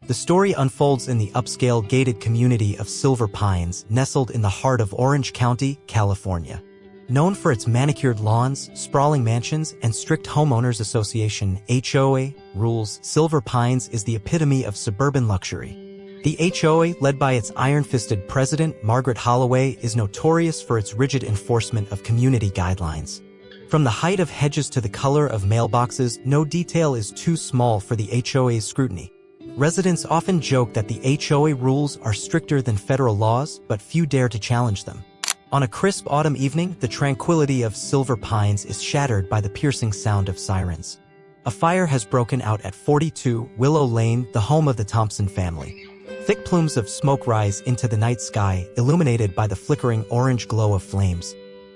The story unfolds in the upscale gated community of Silver Pines, nestled in the heart of Orange County, California. Known for its manicured lawns, sprawling mansions, and strict homeowners association (HOA) rules, Silver Pines is the epitome of suburban luxury. The HOA, led by its iron-fisted president, Margaret Holloway, is notorious for its rigid enforcement of community guidelines. From the height of hedges to the color of mailboxes, no detail is too small for the HOA's scrutiny. Residents often joke that the HOA rules are stricter than federal laws, but few dare to challenge them. On a crisp autumn evening, the tranquility of Silver Pines is shattered by the piercing sound of sirens. A fire has broken out at 42 Willow Lane, the home of the Thompson family. Thick plumes of smoke rise into the night sky, illuminated by the flickering orange glow of flames.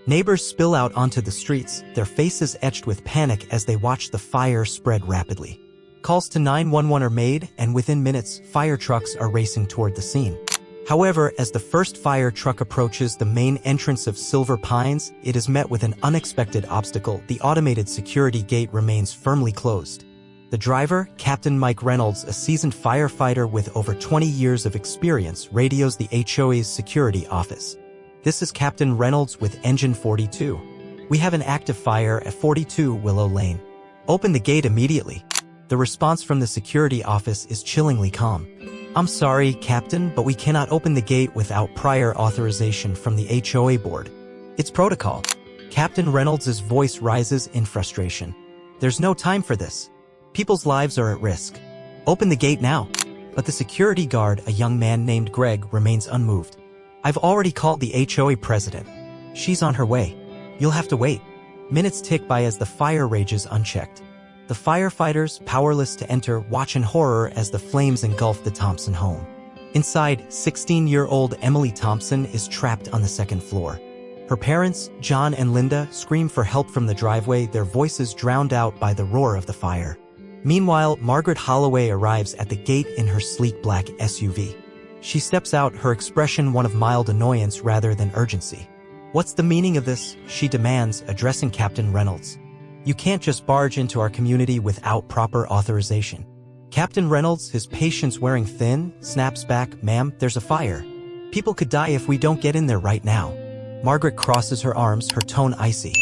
Neighbors spill out onto the streets, their faces etched with panic as they watch the fire spread rapidly. Calls to 911 are made, and within minutes, fire trucks are racing toward the scene. However, as the first fire truck approaches the main entrance of Silver Pines, it is met with an unexpected obstacle. The automated security gate remains firmly closed. The driver, Captain Mike Reynolds, a seasoned firefighter with over 20 years of experience, radios the HOA's security office. "This is Captain Reynolds with Engine 42. We have an active fire at 42 Willow Lane. Open the gate immediately." The response from the security office is chillingly calm. "I'm sorry, Captain, but we cannot open the gate without prior authorization from the HOA board. It's protocol." Captain Reynolds' voice rises in frustration. "There's no time for this. People's lives are at risk. Open the gate now." But the security guard, a young man named Greg, remains unmoved. "I've already called the HOA president. She's on her way. You'll have to wait." Minutes tick by as the fire rages unchecked. The firefighters, powerless to enter, watch in horror as the flames engulf the Thompson home. Inside, 16-year-old Emily Thompson is trapped on the second floor. Her parents, John and Linda, scream for help from the driveway, their voices drowned out by the roar of the fire. Meanwhile, Margaret Holloway arrives at the gate in her sleek black SUV. She steps out, her expression one of mild annoyance rather than urgency. "What's the meaning of this?" she demands, addressing Captain Reynolds. "You can't just barge into our community without proper authorization." Captain Reynolds, his patience wearing thin, snaps back, "Ma'am, there's a fire. People could die if we don't get in there right now." Margaret crosses her arms, her tone icy.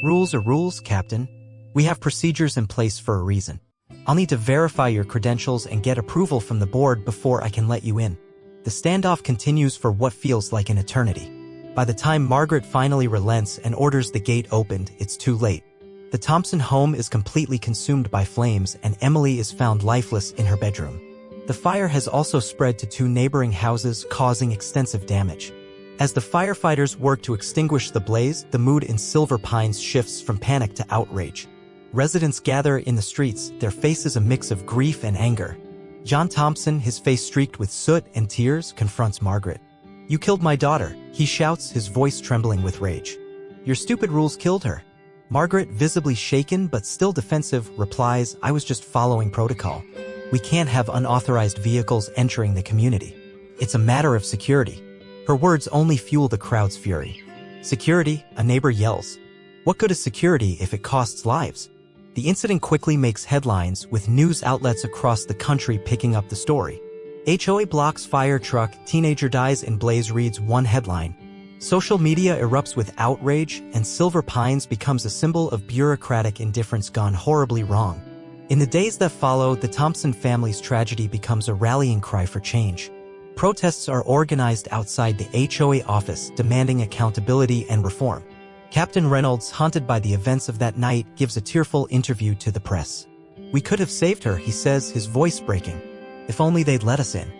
"Rules are rules, Captain. We have procedures in place for a reason. I'll need to verify your credentials and get approval from the board before I can let you in." The standoff continues for what feels like an eternity. By the time Margaret finally relents and orders the gate opened, it's too late. The Thompson home is completely consumed by flames, and Emily is found lifeless in her bedroom. The fire has also spread to 2 neighboring houses, causing extensive damage. As the firefighters work to extinguish the blaze, the mood in Silver Pines shifts from panic to outrage. Residents gather in the streets, their faces a mix of grief and anger. John Thompson, his face streaked with soot and tears, confronts Margaret. "You killed my daughter," he shouts, his voice trembling with rage. "Your stupid rules killed her." Margaret, visibly shaken but still defensive, replies, "I was just following protocol. We can't have unauthorized vehicles entering the community. It's a matter of security." Her words only fuel the crowd's fury. "Security?" a neighbor yells. "What good is security if it costs lives?" The incident quickly makes headlines, with news outlets across the country picking up the story. "HOA blocks fire truck, teenager dies in blaze" reads one headline. Social media erupts with outrage, and Silver Pines becomes a symbol of bureaucratic indifference gone horribly wrong. In the days that follow, the Thompson family's tragedy becomes a rallying cry for change. Protests are organized outside the HOA office, demanding accountability and reform. Captain Reynolds, haunted by the events of that night, gives a tearful interview to the press. "We could have saved her," he says, his voice breaking. "If only they'd let us in."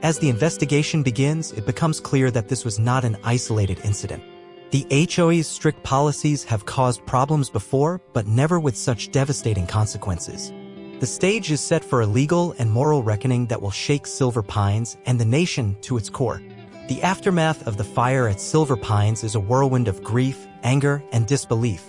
As the investigation begins, it becomes clear that this was not an isolated incident. The HOA's strict policies have caused problems before, but never with such devastating consequences. The stage is set for a legal and moral reckoning that will shake Silver Pines and the nation to its core. The aftermath of the fire at Silver Pines is a whirlwind of grief, anger, and disbelief.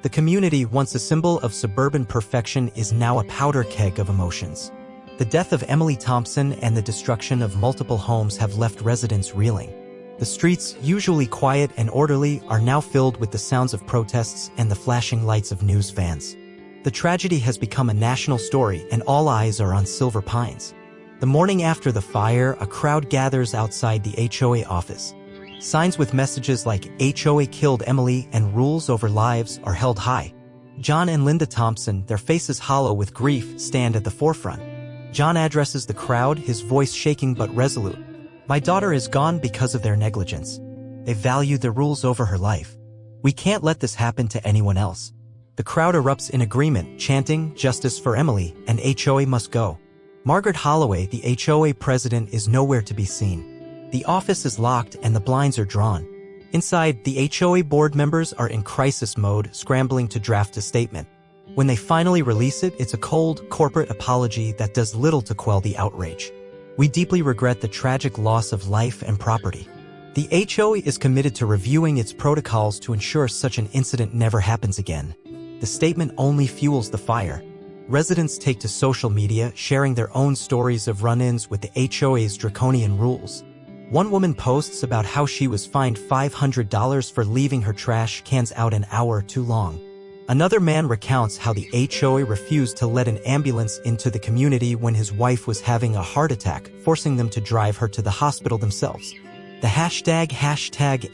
The community, once a symbol of suburban perfection, is now a powder keg of emotions. The death of Emily Thompson and the destruction of multiple homes have left residents reeling. The streets, usually quiet and orderly, are now filled with the sounds of protests and the flashing lights of news vans. The tragedy has become a national story, and all eyes are on Silver Pines. The morning after the fire, a crowd gathers outside the HOA office. Signs with messages like HOA killed Emily and rules over lives are held high. John and Linda Thompson, their faces hollow with grief, stand at the forefront. John addresses the crowd, his voice shaking but resolute. "My daughter is gone because of their negligence. They value the rules over her life. We can't let this happen to anyone else." The crowd erupts in agreement, chanting, "Justice for Emily, and HOA must go." Margaret Holloway, the HOA president, is nowhere to be seen. The office is locked and the blinds are drawn. Inside, the HOA board members are in crisis mode, scrambling to draft a statement. When they finally release it, it's a cold, corporate apology that does little to quell the outrage. "We deeply regret the tragic loss of life and property. The HOA is committed to reviewing its protocols to ensure such an incident never happens again." The statement only fuels the fire. Residents take to social media, sharing their own stories of run-ins with the HOA's draconian rules. One woman posts about how she was fined $500 for leaving her trash cans out an hour too long. Another man recounts how the HOA refused to let an ambulance into the community when his wife was having a heart attack, forcing them to drive her to the hospital themselves. The hashtag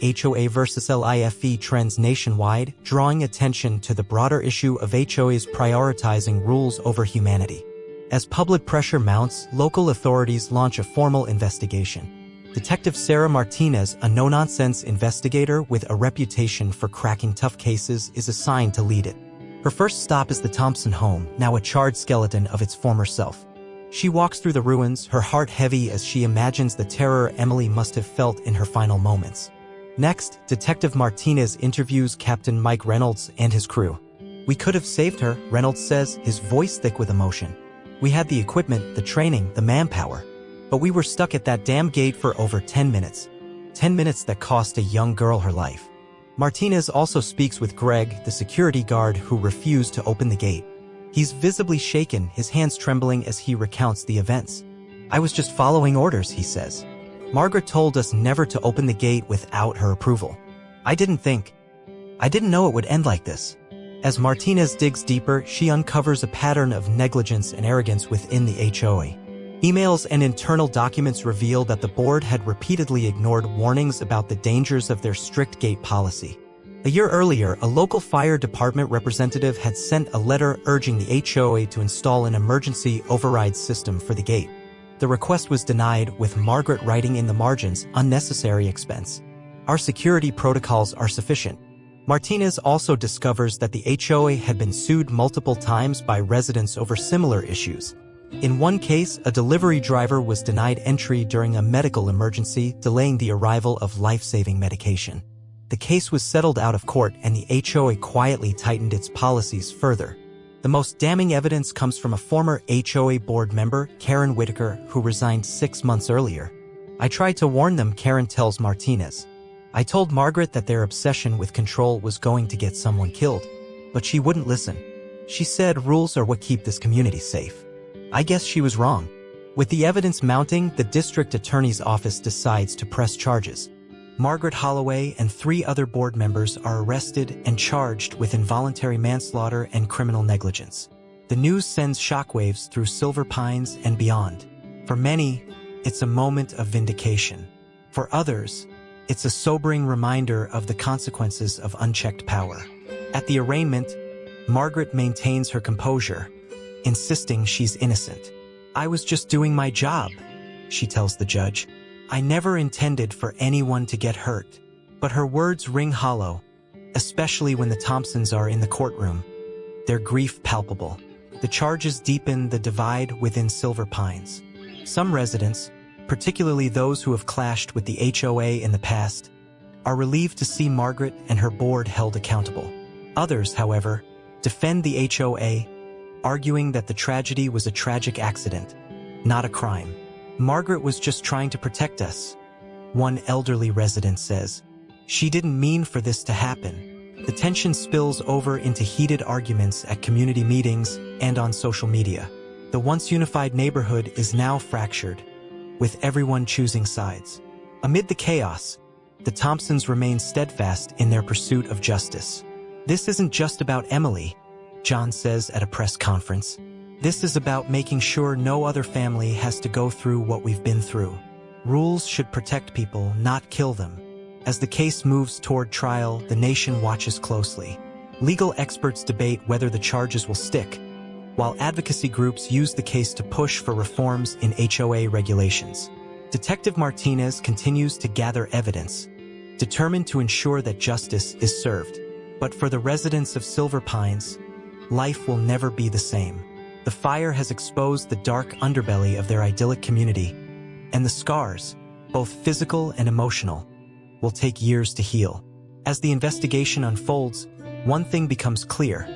HOA versus LIFE trends nationwide, drawing attention to the broader issue of HOAs prioritizing rules over humanity. As public pressure mounts, local authorities launch a formal investigation. Detective Sarah Martinez, a no-nonsense investigator with a reputation for cracking tough cases, is assigned to lead it. Her first stop is the Thompson home, now a charred skeleton of its former self. She walks through the ruins, her heart heavy as she imagines the terror Emily must have felt in her final moments. Next, Detective Martinez interviews Captain Mike Reynolds and his crew. "We could have saved her," Reynolds says, his voice thick with emotion. "We had the equipment, the training, the manpower. But we were stuck at that damn gate for over 10 minutes. 10 minutes that cost a young girl her life." Martinez also speaks with Greg, the security guard who refused to open the gate. He's visibly shaken, his hands trembling as he recounts the events. "I was just following orders," he says. "Margaret told us never to open the gate without her approval. I didn't know it would end like this." As Martinez digs deeper, she uncovers a pattern of negligence and arrogance within the HOA. Emails and internal documents reveal that the board had repeatedly ignored warnings about the dangers of their strict gate policy. A year earlier, a local fire department representative had sent a letter urging the HOA to install an emergency override system for the gate. The request was denied, with Margaret writing in the margins, "Unnecessary expense. Our security protocols are sufficient." Martinez also discovers that the HOA had been sued multiple times by residents over similar issues. In one case, a delivery driver was denied entry during a medical emergency, delaying the arrival of life-saving medication. The case was settled out of court and the HOA quietly tightened its policies further. The most damning evidence comes from a former HOA board member, Karen Whitaker, who resigned 6 months earlier. "I tried to warn them," Karen tells Martinez. "I told Margaret that their obsession with control was going to get someone killed. But she wouldn't listen. She said rules are what keep this community safe. I guess she was wrong." With the evidence mounting, the district attorney's office decides to press charges. Margaret Holloway and 3 other board members are arrested and charged with involuntary manslaughter and criminal negligence. The news sends shockwaves through Silver Pines and beyond. For many, it's a moment of vindication. For others, it's a sobering reminder of the consequences of unchecked power. At the arraignment, Margaret maintains her composure, insisting she's innocent. "I was just doing my job," she tells the judge. "I never intended for anyone to get hurt." But her words ring hollow, especially when the Thompsons are in the courtroom, their grief palpable. The charges deepen the divide within Silver Pines. Some residents, particularly those who have clashed with the HOA in the past, are relieved to see Margaret and her board held accountable. Others, however, defend the HOA, arguing that the tragedy was a tragic accident, not a crime. "Margaret was just trying to protect us," one elderly resident says. "She didn't mean for this to happen." The tension spills over into heated arguments at community meetings and on social media. The once unified neighborhood is now fractured, with everyone choosing sides. Amid the chaos, the Thompsons remain steadfast in their pursuit of justice. "This isn't just about Emily," John says at a press conference. This is about making sure no other family has to go through what we've been through. Rules should protect people, not kill them. As the case moves toward trial, the nation watches closely. Legal experts debate whether the charges will stick, while advocacy groups use the case to push for reforms in HOA regulations. Detective Martinez continues to gather evidence, determined to ensure that justice is served. But for the residents of Silver Pines, life will never be the same. The fire has exposed the dark underbelly of their idyllic community, and the scars, both physical and emotional, will take years to heal. As the investigation unfolds, one thing becomes clear.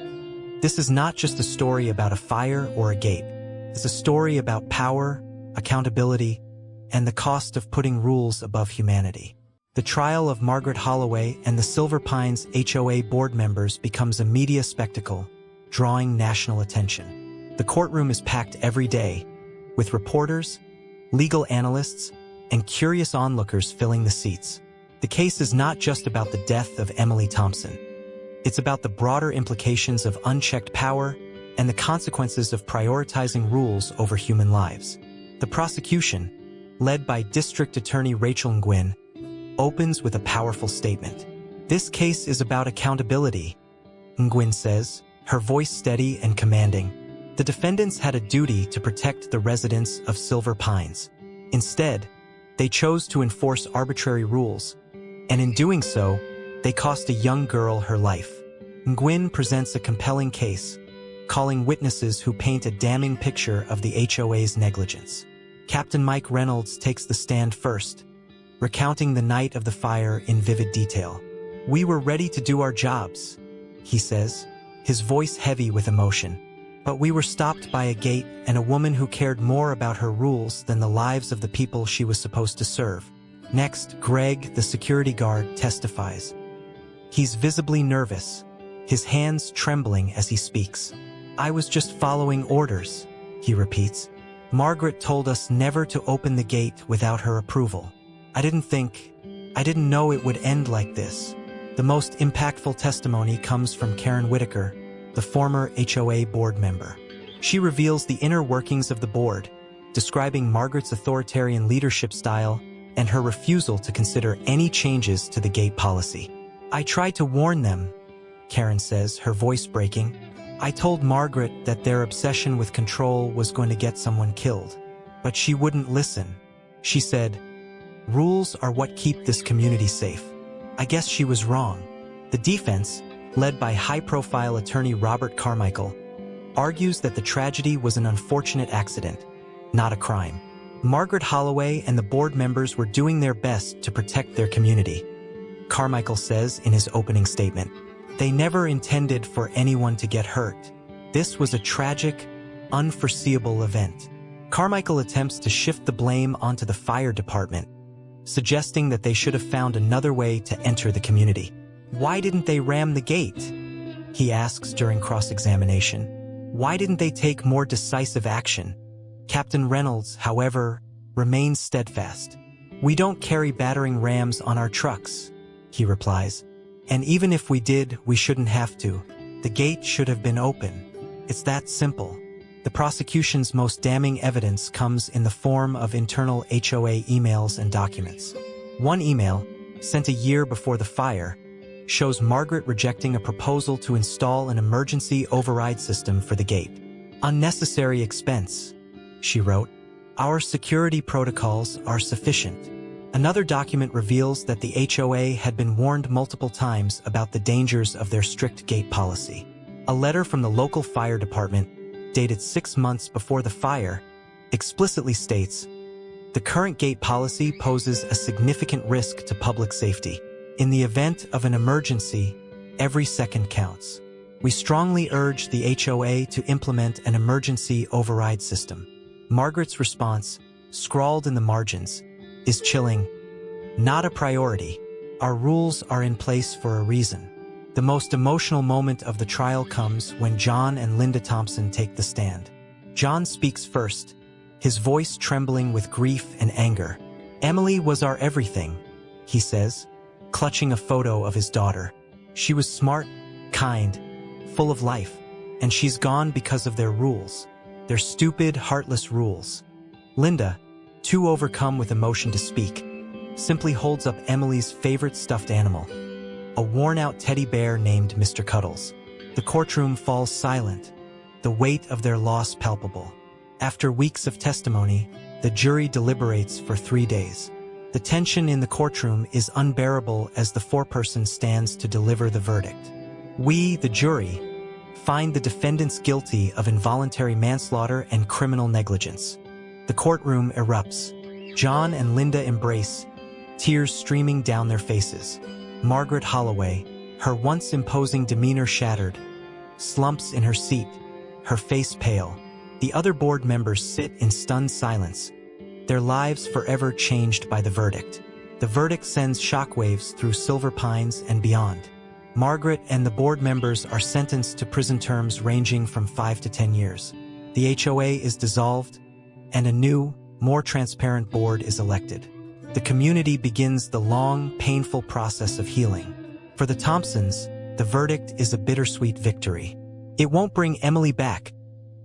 This is not just a story about a fire or a gate. It's a story about power, accountability, and the cost of putting rules above humanity. The trial of Margaret Holloway and the Silver Pines HOA board members becomes a media spectacle, drawing national attention. The courtroom is packed every day, with reporters, legal analysts, and curious onlookers filling the seats. The case is not just about the death of Emily Thompson. It's about the broader implications of unchecked power and the consequences of prioritizing rules over human lives. The prosecution, led by District Attorney Rachel Nguyen, opens with a powerful statement. This case is about accountability, Nguyen says, her voice steady and commanding. The defendants had a duty to protect the residents of Silver Pines. Instead, they chose to enforce arbitrary rules, and in doing so, they cost a young girl her life. Nguyen presents a compelling case, calling witnesses who paint a damning picture of the HOA's negligence. Captain Mike Reynolds takes the stand first, recounting the night of the fire in vivid detail. "We were ready to do our jobs," he says, his voice heavy with emotion. "But we were stopped by a gate and a woman who cared more about her rules than the lives of the people she was supposed to serve." Next, Greg, the security guard, testifies. He's visibly nervous, his hands trembling as he speaks. "I was just following orders," he repeats. "Margaret told us never to open the gate without her approval. I didn't know it would end like this." The most impactful testimony comes from Karen Whitaker, the former HOA board member. She reveals the inner workings of the board, describing Margaret's authoritarian leadership style and her refusal to consider any changes to the gate policy. "I tried to warn them," Karen says, her voice breaking. "I told Margaret that their obsession with control was going to get someone killed. But she wouldn't listen. She said, 'Rules are what keep this community safe.' I guess she was wrong." The defense, led by high-profile attorney Robert Carmichael, argues that the tragedy was an unfortunate accident, not a crime. Margaret Holloway and the board members were doing their best to protect their community. Carmichael says in his opening statement, "They never intended for anyone to get hurt. This was a tragic, unforeseeable event." Carmichael attempts to shift the blame onto the fire department, suggesting that they should have found another way to enter the community. "Why didn't they ram the gate?" he asks during cross-examination. "Why didn't they take more decisive action?" Captain Reynolds, however, remains steadfast. "We don't carry battering rams on our trucks," he replies. "And even if we did, we shouldn't have to. The gate should have been open. It's that simple." The prosecution's most damning evidence comes in the form of internal HOA emails and documents. One email, sent a year before the fire, shows Margaret rejecting a proposal to install an emergency override system for the gate. "Unnecessary expense," she wrote. "Our security protocols are sufficient." Another document reveals that the HOA had been warned multiple times about the dangers of their strict gate policy. A letter from the local fire department, dated 6 months before the fire, explicitly states, "The current gate policy poses a significant risk to public safety. In the event of an emergency, every second counts. We strongly urge the HOA to implement an emergency override system." Margaret's response, scrawled in the margins, is chilling. "Not a priority. Our rules are in place for a reason." The most emotional moment of the trial comes when John and Linda Thompson take the stand. John speaks first, his voice trembling with grief and anger. "Emily was our everything," he says, clutching a photo of his daughter. "She was smart, kind, full of life, and she's gone because of their rules." They're stupid, heartless rules. Linda, too overcome with emotion to speak, simply holds up Emily's favorite stuffed animal, a worn-out teddy bear named Mr. Cuddles. The courtroom falls silent, the weight of their loss palpable. After weeks of testimony, the jury deliberates for 3 days. The tension in the courtroom is unbearable as the foreperson stands to deliver the verdict. We, the jury, find the defendants guilty of involuntary manslaughter and criminal negligence. The courtroom erupts. John and Linda embrace, tears streaming down their faces. Margaret Holloway, her once imposing demeanor shattered, slumps in her seat, her face pale. The other board members sit in stunned silence, their lives forever changed by the verdict. The verdict sends shockwaves through Silver Pines and beyond. Margaret and the board members are sentenced to prison terms ranging from 5 to 10 years. The HOA is dissolved, and a new, more transparent board is elected. The community begins the long, painful process of healing. For the Thompsons, the verdict is a bittersweet victory. It won't bring Emily back,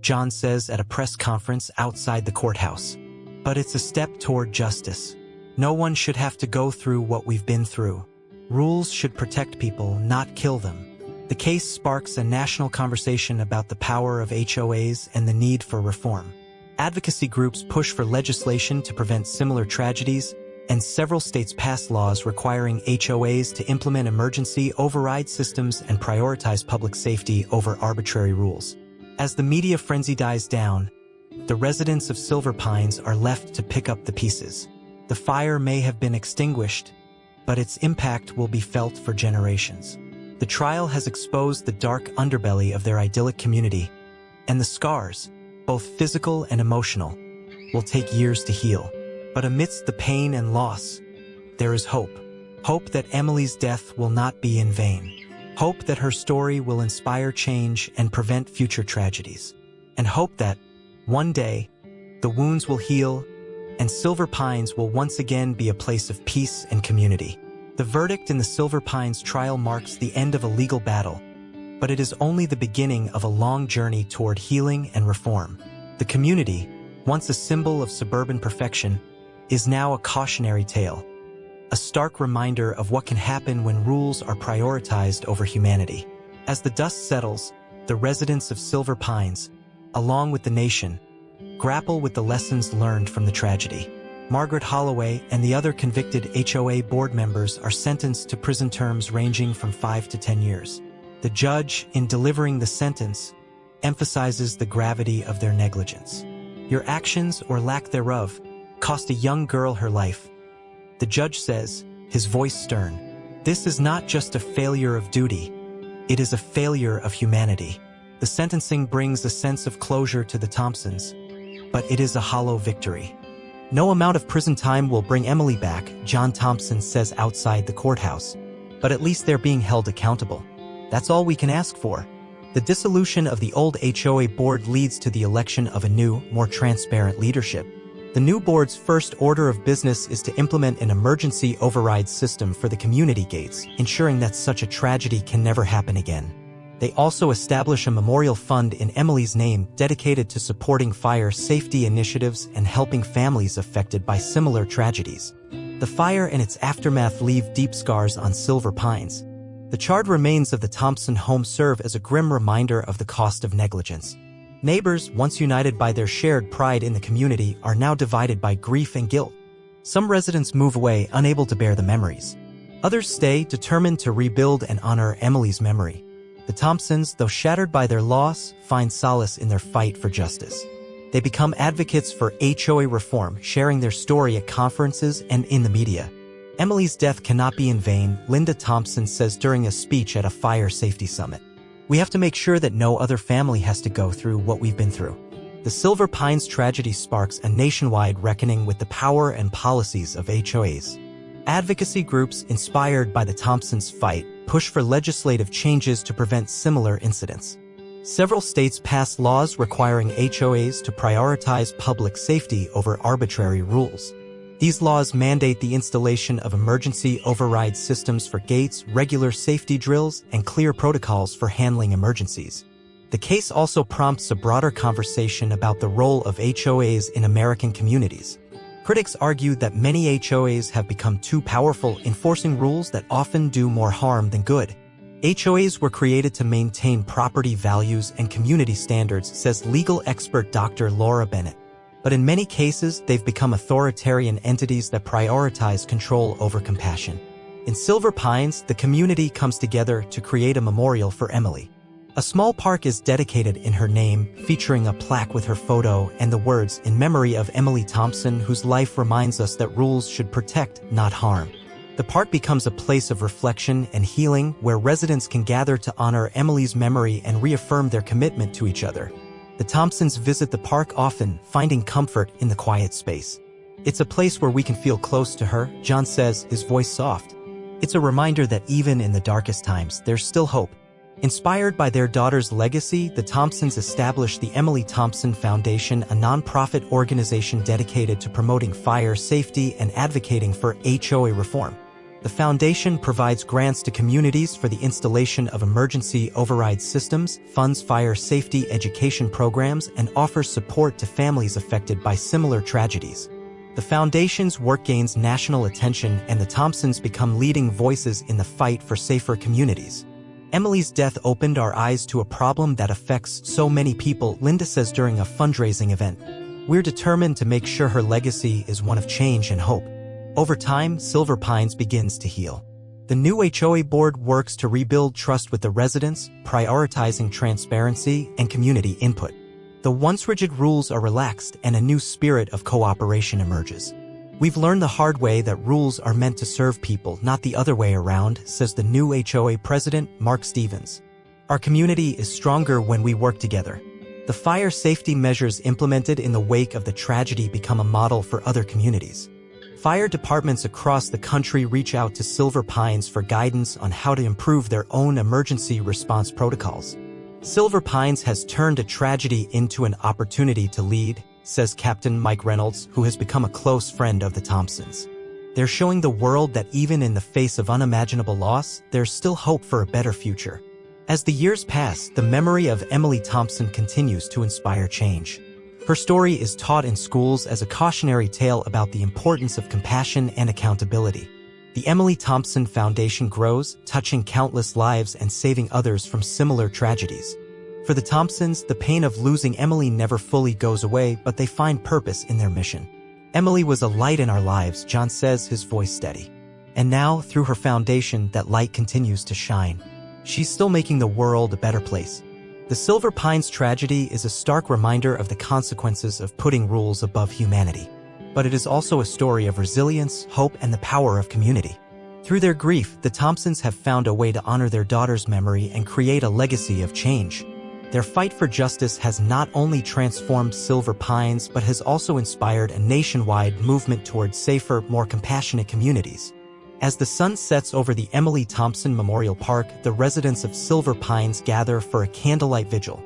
John says at a press conference outside the courthouse. But it's a step toward justice. No one should have to go through what we've been through. Rules should protect people, not kill them. The case sparks a national conversation about the power of HOAs and the need for reform. Advocacy groups push for legislation to prevent similar tragedies, and several states pass laws requiring HOAs to implement emergency override systems and prioritize public safety over arbitrary rules. As the media frenzy dies down, the residents of Silver Pines are left to pick up the pieces. The fire may have been extinguished, but its impact will be felt for generations. The trial has exposed the dark underbelly of their idyllic community, and the scars, both physical and emotional, will take years to heal. But amidst the pain and loss, there is hope. Hope that Emily's death will not be in vain. Hope that her story will inspire change and prevent future tragedies. And hope that, one day, the wounds will heal and Silver Pines will once again be a place of peace and community. The verdict in the Silver Pines trial marks the end of a legal battle, but it is only the beginning of a long journey toward healing and reform. The community, once a symbol of suburban perfection, is now a cautionary tale, a stark reminder of what can happen when rules are prioritized over humanity. As the dust settles, the residents of Silver Pines, along with the nation, grapple with the lessons learned from the tragedy. Margaret Holloway and the other convicted HOA board members are sentenced to prison terms ranging from 5 to 10 years. The judge, in delivering the sentence, emphasizes the gravity of their negligence. Your actions, or lack thereof, cost a young girl her life. The judge says, his voice stern. This is not just a failure of duty, it is a failure of humanity. The sentencing brings a sense of closure to the Thompsons, but it is a hollow victory. No amount of prison time will bring Emily back, John Thompson says outside the courthouse, but at least they're being held accountable. That's all we can ask for. The dissolution of the old HOA board leads to the election of a new, more transparent leadership. The new board's first order of business is to implement an emergency override system for the community gates, ensuring that such a tragedy can never happen again. They also establish a memorial fund in Emily's name dedicated to supporting fire safety initiatives and helping families affected by similar tragedies. The fire and its aftermath leave deep scars on Silver Pines. The charred remains of the Thompson home serve as a grim reminder of the cost of negligence. Neighbors, once united by their shared pride in the community, are now divided by grief and guilt. Some residents move away, unable to bear the memories. Others stay, determined to rebuild and honor Emily's memory. The Thompsons, though shattered by their loss, find solace in their fight for justice. They become advocates for HOA reform, sharing their story at conferences and in the media. Emily's death cannot be in vain, Linda Thompson says during a speech at a fire safety summit. We have to make sure that no other family has to go through what we've been through. The Silver Pines tragedy sparks a nationwide reckoning with the power and policies of HOAs. Advocacy groups inspired by the Thompsons' fight push for legislative changes to prevent similar incidents. Several states pass laws requiring HOAs to prioritize public safety over arbitrary rules. These laws mandate the installation of emergency override systems for gates, regular safety drills, and clear protocols for handling emergencies. The case also prompts a broader conversation about the role of HOAs in American communities. Critics argue that many HOAs have become too powerful, enforcing rules that often do more harm than good. HOAs were created to maintain property values and community standards, says legal expert Dr. Laura Bennett. But in many cases, they've become authoritarian entities that prioritize control over compassion. In Silver Pines, the community comes together to create a memorial for Emily. A small park is dedicated in her name, featuring a plaque with her photo and the words, "In memory of Emily Thompson, whose life reminds us that rules should protect, not harm." The park becomes a place of reflection and healing where residents can gather to honor Emily's memory and reaffirm their commitment to each other. The Thompsons visit the park often, finding comfort in the quiet space. "It's a place where we can feel close to her," John says, his voice soft. "It's a reminder that even in the darkest times, there's still hope." Inspired by their daughter's legacy, the Thompsons established the Emily Thompson Foundation, a nonprofit organization dedicated to promoting fire safety and advocating for HOA reform. The foundation provides grants to communities for the installation of emergency override systems, funds fire safety education programs, and offers support to families affected by similar tragedies. The foundation's work gains national attention, and the Thompsons become leading voices in the fight for safer communities. "Emily's death opened our eyes to a problem that affects so many people," Linda says during a fundraising event. "We're determined to make sure her legacy is one of change and hope." Over time, Silver Pines begins to heal. The new HOA board works to rebuild trust with the residents, prioritizing transparency and community input. The once rigid rules are relaxed and a new spirit of cooperation emerges. "We've learned the hard way that rules are meant to serve people, not the other way around," says the new HOA president, Mark Stevens. "Our community is stronger when we work together." The fire safety measures implemented in the wake of the tragedy become a model for other communities. Fire departments across the country reach out to Silver Pines for guidance on how to improve their own emergency response protocols. "Silver Pines has turned a tragedy into an opportunity to lead," says Captain Mike Reynolds, who has become a close friend of the Thompsons. "They're showing the world that even in the face of unimaginable loss, there's still hope for a better future." As the years pass, the memory of Emily Thompson continues to inspire change. Her story is taught in schools as a cautionary tale about the importance of compassion and accountability. The Emily Thompson Foundation grows, touching countless lives and saving others from similar tragedies. For the Thompsons, the pain of losing Emily never fully goes away, but they find purpose in their mission. "Emily was a light in our lives," John says, his voice steady. "And now, through her foundation, that light continues to shine. She's still making the world a better place." The Silver Pines tragedy is a stark reminder of the consequences of putting rules above humanity. But it is also a story of resilience, hope, and the power of community. Through their grief, the Thompsons have found a way to honor their daughter's memory and create a legacy of change. Their fight for justice has not only transformed Silver Pines but has also inspired a nationwide movement towards safer, more compassionate communities. As the sun sets over the Emily Thompson Memorial Park, the residents of Silver Pines gather for a candlelight vigil.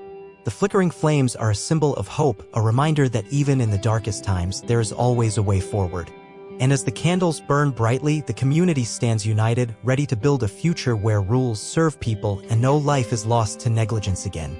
The flickering flames are a symbol of hope, a reminder that even in the darkest times, there is always a way forward. And as the candles burn brightly, the community stands united, ready to build a future where rules serve people and no life is lost to negligence again.